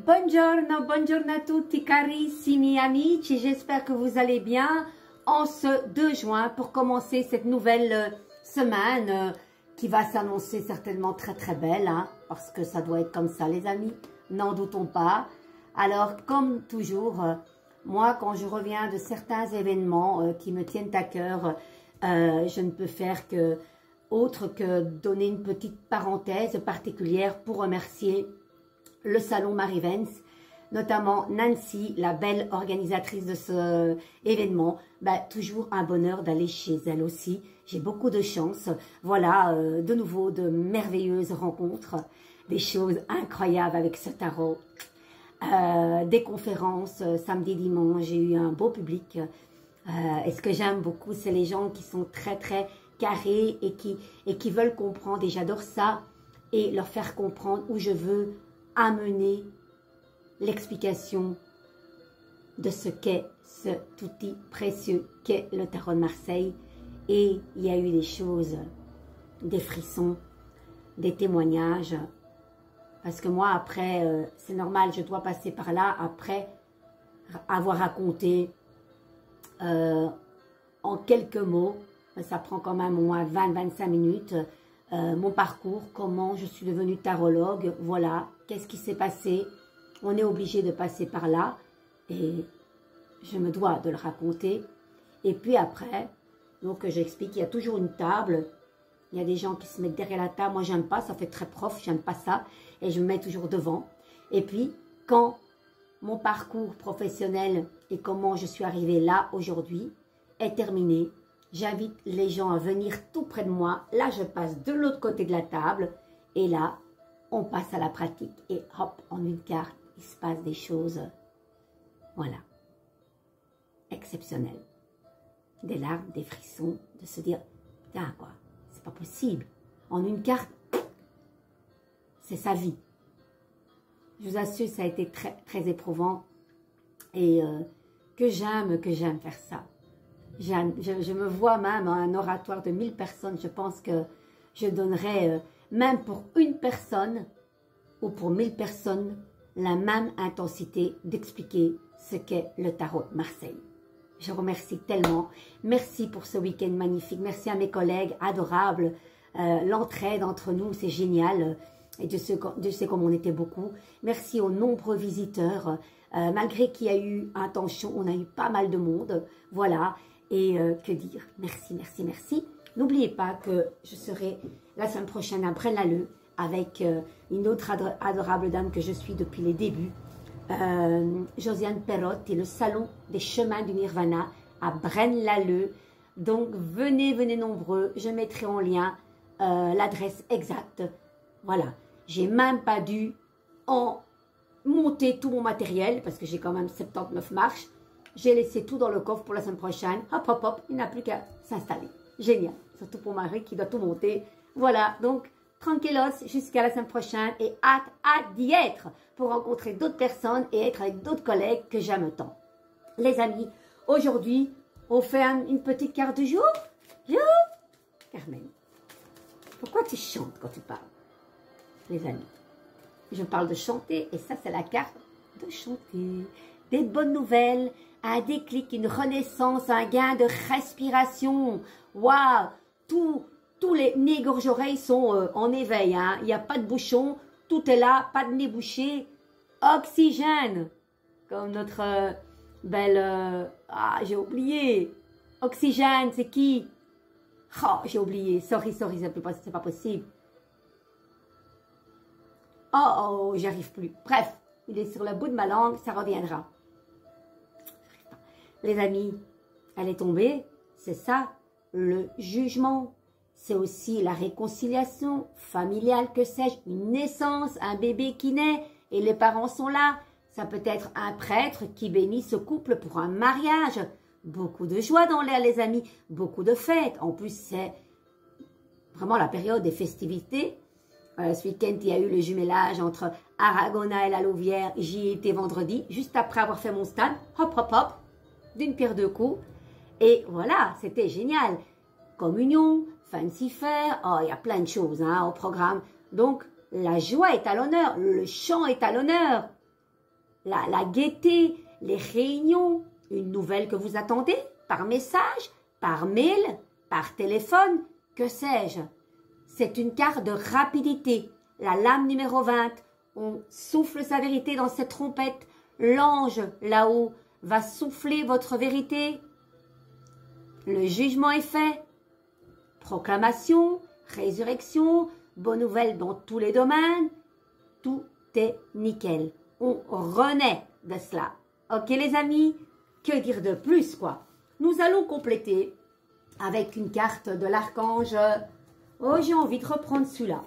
Buongiorno, buongiorno a tutti carissimi amici, j'espère que vous allez bien en ce 2 juin pour commencer cette nouvelle semaine qui va s'annoncer certainement très belle, hein, parce que ça doit être comme ça les amis, n'en doutons pas. Alors comme toujours, moi quand je reviens de certains événements qui me tiennent à cœur, je ne peux faire que autre que donner une petite parenthèse particulière pour remercier le salon Marie-Vence, notamment Nancy, la belle organisatrice de ce événement. Toujours un bonheur d'aller chez elle aussi. J'ai beaucoup de chance. Voilà, de nouveau, de merveilleuses rencontres, des choses incroyables avec ce tarot. Des conférences, samedi, dimanche, j'ai eu un beau public. Et ce que j'aime beaucoup, c'est les gens qui sont très carrés et qui veulent comprendre. Et j'adore ça. Et leur faire comprendre où je veux amener l'explication de ce qu'est ce outil précieux qu'est le tarot de Marseille. Et il y a eu des choses, des frissons, des témoignages. Parce que moi, après, c'est normal, je dois passer par là, après avoir raconté en quelques mots, ça prend quand même au moins 20-25 minutes, mon parcours, comment je suis devenue tarologue, voilà, qu'est-ce qui s'est passé, on est obligé de passer par là, et je me dois de le raconter. Et puis après, donc j'explique, il y a toujours une table, il y a des gens qui se mettent derrière la table, moi j'aime pas, ça fait très prof, j'aime pas ça, et je me mets toujours devant. Et puis, quand mon parcours professionnel et comment je suis arrivée là aujourd'hui est terminé, j'invite les gens à venir tout près de moi. Là, je passe de l'autre côté de la table. Et là, on passe à la pratique. Et hop, en une carte, il se passe des choses, voilà, exceptionnelles. Des larmes, des frissons, de se dire, putain quoi, c'est pas possible. En une carte, c'est sa vie. Je vous assure, ça a été très éprouvant. Et que j'aime faire ça. Je me vois même à un oratoire de 1000 personnes. Je pense que je donnerais, même pour une personne ou pour 1000 personnes, la même intensité d'expliquer ce qu'est le tarot de Marseille. Je remercie tellement. Merci pour ce week-end magnifique. Merci à mes collègues adorables. L'entraide entre nous, c'est génial. Et Dieu sait comme on était beaucoup. Merci aux nombreux visiteurs. Malgré qu'il y a eu un temps chaud, on a eu pas mal de monde. Voilà. Et que dire, merci. N'oubliez pas que je serai la semaine prochaine à Braine-l'Alleud avec une autre adorable dame que je suis depuis les débuts, Josiane Perrotte, et le salon des chemins du Nirvana à Braine-l'Alleud. Donc venez nombreux, je mettrai en lien l'adresse exacte. Voilà, j'ai même pas dû en monter tout mon matériel parce que j'ai quand même 79 marches. J'ai laissé tout dans le coffre pour la semaine prochaine. Hop, il n'a plus qu'à s'installer. Génial. Surtout pour Marie qui doit tout monter. Voilà, donc tranquillos jusqu'à la semaine prochaine et hâte d'y être pour rencontrer d'autres personnes et être avec d'autres collègues que j'aime tant. Les amis, aujourd'hui, on fait une petite carte du jour. Carmen, pourquoi tu chantes quand tu parles? Les amis, je parle de chanter et ça c'est la carte de chanter. Des bonnes nouvelles, un déclic, une renaissance, un gain de respiration. Waouh! Tous les nez, gorge, oreilles sont en éveil. Hein. Il n'y a pas de bouchon, tout est là, pas de nez bouché. Oxygène! Comme notre belle... j'ai oublié. Oxygène, c'est qui? Oh, j'ai oublié. Sorry, c'est pas possible. Oh, j'y arrive plus. Bref, il est sur le bout de ma langue, ça reviendra. Les amis, elle est tombée, c'est ça, le jugement. C'est aussi la réconciliation familiale, que sais-je, une naissance, un bébé qui naît et les parents sont là. Ça peut être un prêtre qui bénit ce couple pour un mariage. Beaucoup de joie dans l'air, les amis, beaucoup de fêtes. En plus, c'est vraiment la période des festivités. Ce week-end, il y a eu le jumelage entre Aragona et la Louvière. J'y étais vendredi, juste après avoir fait mon stand. Hop, d'une pierre deux coups. Et voilà, c'était génial. Communion, fancy fair, oh, il y a plein de choses hein, au programme. Donc, la joie est à l'honneur, le chant est à l'honneur. la gaieté, les réunions, une nouvelle que vous attendez, par message, par mail, par téléphone, que sais-je. C'est une carte de rapidité. La lame numéro 20, on souffle sa vérité dans cette trompette. L'ange, là-haut, va souffler votre vérité. Le jugement est fait. Proclamation, résurrection, bonne nouvelle dans tous les domaines. Tout est nickel. On renaît de cela. Ok les amis? Que dire de plus quoi? Nous allons compléter avec une carte de l'archange. Oh, j'ai envie de reprendre celui-là.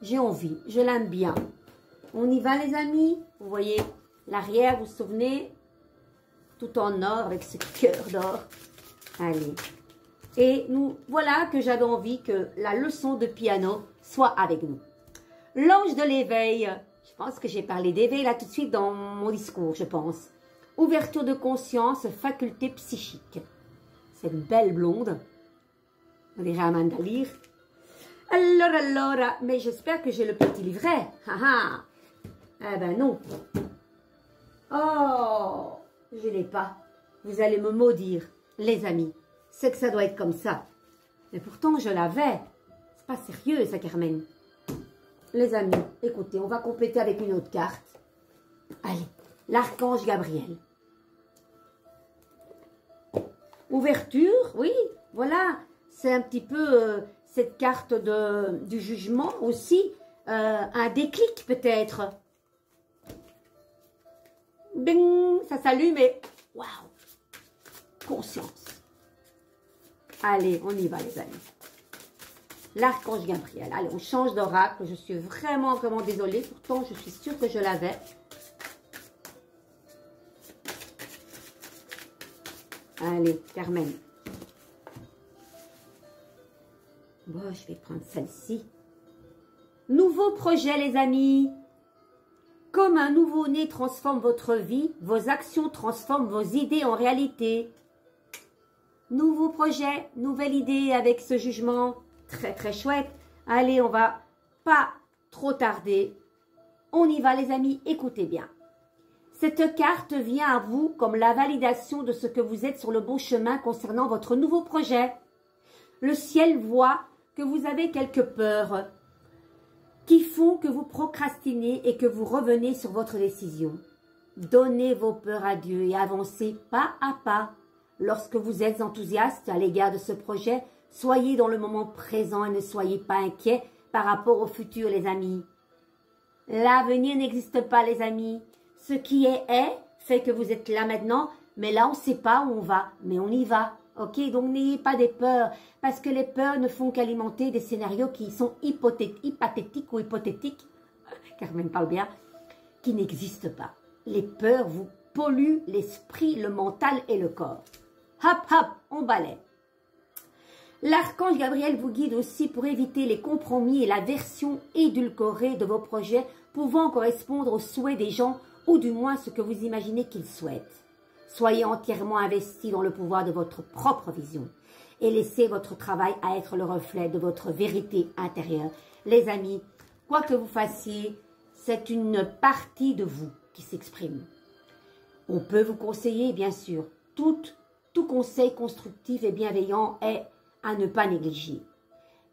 J'ai envie, je l'aime bien. On y va les amis? Vous voyez l'arrière, vous vous souvenez? Tout en or avec ce cœur d'or. Allez. Et nous, voilà que j'avais envie que la leçon de piano soit avec nous. L'ange de l'éveil. Je pense que j'ai parlé d'éveil là tout de suite dans mon discours, je pense. Ouverture de conscience, faculté psychique. Cette belle blonde. On dirait Amanda Lear. Alors, mais j'espère que j'ai le petit livret. Eh ben non. Oh, je l'ai pas. Vous allez me maudire, les amis. C'est que ça doit être comme ça. Mais pourtant, je l'avais. C'est pas sérieux, ça, Carmen. Les amis, écoutez, on va compléter avec une autre carte. Allez, l'archange Gabriel. Ouverture, oui, voilà. C'est un petit peu cette carte du jugement aussi. Un déclic peut-être. Bing, ça s'allume et waouh, conscience. Allez, on y va les amis. L'archange Gabriel. Allez, on change d'oracle. Je suis vraiment désolée. Pourtant, je suis sûre que je l'avais. Allez, Carmen. Bon, je vais prendre celle-ci. Nouveau projet, les amis. Comme un nouveau-né transforme votre vie, vos actions transforment vos idées en réalité. Nouveau projet, nouvelle idée avec ce jugement. Très, très chouette. Allez, on va pas trop tarder. On y va, les amis. Écoutez bien. Cette carte vient à vous comme la validation de ce que vous êtes sur le bon chemin concernant votre nouveau projet. Le ciel voit que vous avez quelques peurs qui font que vous procrastinez et que vous revenez sur votre décision. Donnez vos peurs à Dieu et avancez pas à pas. Lorsque vous êtes enthousiaste à l'égard de ce projet, soyez dans le moment présent et ne soyez pas inquiets par rapport au futur, les amis. L'avenir n'existe pas, les amis. Ce qui est, fait que vous êtes là maintenant, mais là, on ne sait pas où on va, mais on y va. Ok, donc n'ayez pas des peurs, parce que les peurs ne font qu'alimenter des scénarios qui sont hypothétiques ou hypothétiques, Carmen parle bien, qui n'existent pas. Les peurs vous polluent l'esprit, le mental et le corps. Hop, hop, on balaie. L'archange Gabriel vous guide aussi pour éviter les compromis et la version édulcorée de vos projets pouvant correspondre aux souhaits des gens ou du moins ce que vous imaginez qu'ils souhaitent. Soyez entièrement investi dans le pouvoir de votre propre vision et laissez votre travail à être le reflet de votre vérité intérieure. Les amis, quoi que vous fassiez, c'est une partie de vous qui s'exprime. On peut vous conseiller, bien sûr. Tout conseil constructif et bienveillant est à ne pas négliger.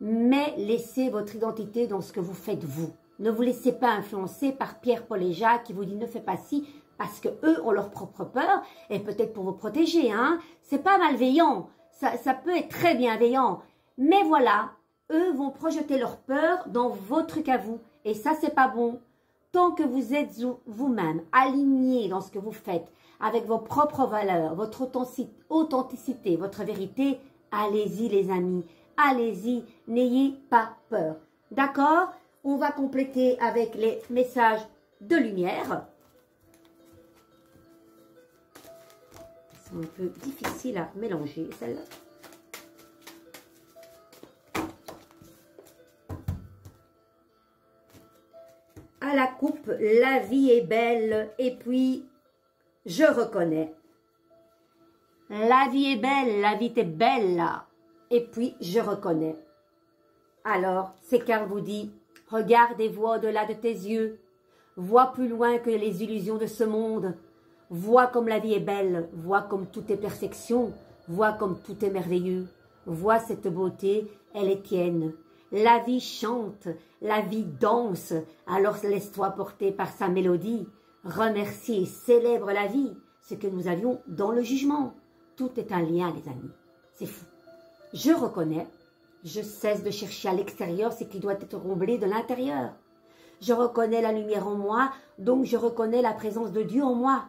Mais laissez votre identité dans ce que vous faites vous. Ne vous laissez pas influencer par Pierre, Paul et Jacques qui vous dit ne fais pas ci parce que eux ont leur propre peur et peut-être pour vous protéger. Hein. C'est pas malveillant, ça peut être très bienveillant. Mais voilà, eux vont projeter leur peur dans vos trucs à vous et ça c'est pas bon. Tant que vous êtes vous-même aligné dans ce que vous faites avec vos propres valeurs, votre authenticité, votre vérité, allez-y les amis, allez-y, n'ayez pas peur. D'accord? On va compléter avec les messages de lumière. C'est un peu difficile à mélanger celle-là. À la coupe, la vie est belle et puis je reconnais. La vie est belle, la vie est belle là. Et puis je reconnais. Alors, ces cartes vous disent, regarde et vois au-delà de tes yeux. Vois plus loin que les illusions de ce monde. Vois comme la vie est belle. Vois comme tout est perfection. Vois comme tout est merveilleux. Vois cette beauté, elle est tienne. La vie chante, la vie danse. Alors laisse-toi porter par sa mélodie. Remercie et célèbre la vie, ce que nous avions dans le jugement. Tout est un lien, les amis. C'est fou. Je reconnais, je cesse de chercher à l'extérieur ce qui doit être comblé de l'intérieur. Je reconnais la lumière en moi, donc je reconnais la présence de Dieu en moi.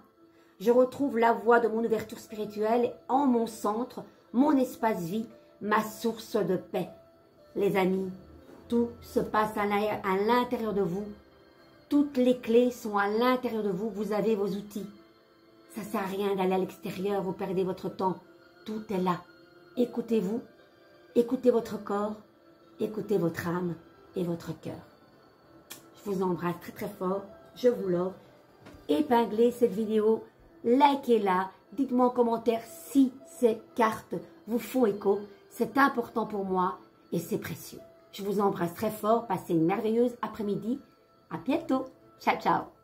Je retrouve la voie de mon ouverture spirituelle en mon centre, mon espace vie, ma source de paix. Les amis, tout se passe à l'intérieur de vous. Toutes les clés sont à l'intérieur de vous. Vous avez vos outils. Ça ne sert à rien d'aller à l'extérieur, vous perdez votre temps. Tout est là. Écoutez-vous, écoutez votre corps, écoutez votre âme et votre cœur. Je vous embrasse très très fort. Je vous love. Épinglez cette vidéo, likez-la, dites-moi en commentaire si ces cartes vous font écho. C'est important pour moi et c'est précieux. Je vous embrasse très fort. Passez une merveilleuse après-midi. À bientôt. Ciao, ciao.